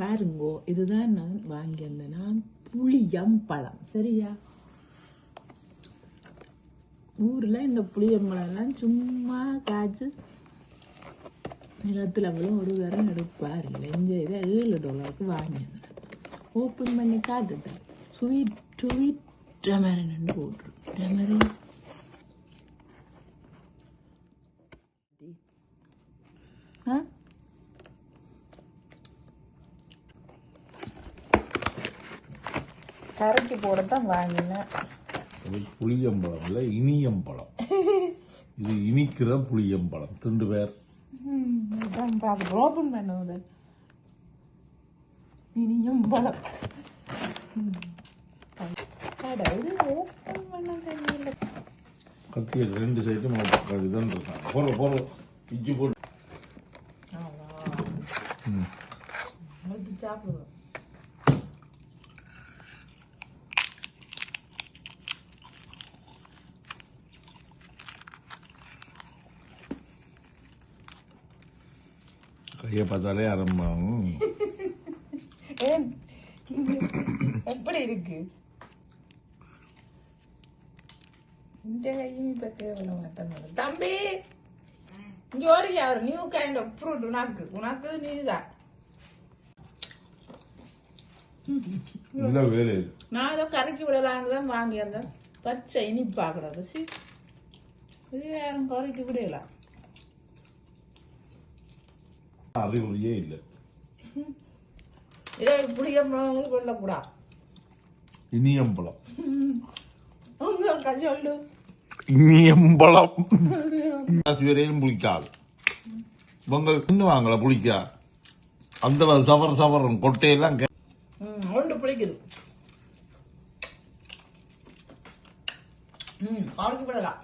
பாருங்கோ, இதுதான் நான் வாங்கியிருந்தேன்னா புளியம்பழம். சரியா, ஊரில் இந்த புளியம்பழம்லாம் சும்மா காய்ச்சி நிலத்தில் அவ்வளோ ஒரு தரம் எடுப்பார் இல்லை. இந்த இதை $7 வாங்கியிருந்தேன். ஓப்பன் பண்ணி காட்டுட்டேன். ஸ்வீட் ஸ்வீட் டமரன் போட்டுரு. டமரன் கரைக்கு போடத்தான் வாங்கினேன். புளியம்பழம் இல்லை, இனியம்பழம். இது இனிக்கிற புளியம்பழம். 2 பேர் ஓப்பன் பண்ணுவது இனியம்பழம். ஓப்பன் பண்ண தெரியல. கத்திய 2 சைடும் இதுதான் இருக்காங்க. போற இஞ்சி போட்டு சாப்பிடுவோம். கையை பார்த்தாலே ஆரம்பம். எப்படி இருக்கு இந்த கையும்? இப்ப கேவலம் தம்பி, இங்க ஓடியா ஒரு நியூ கைண்ட் ஆஃப் ஃப்ரூட். உனக்கு நீதான் வேலை. நான் ஏதோ கரைக்கி விடலான்னு தான் வாங்கியிருந்தேன். பச்சை இனிப்பாக்குறது. இது யாரும் கரைக்கி விடலாம். அறிகுறியே இல்லை. இதை புளியம்பழம் கொள்ளக்கூடாது. இனியம்பழம். சொல்லு. இனியம்பழம் வரையும் புளிக்காது. பொங்கல் இன்னும் வாங்கல புளிக்கா. அந்த சவரம் கொட்டையெல்லாம் ஒன்று புளிக்குது. கரைக்கி விடலாம்.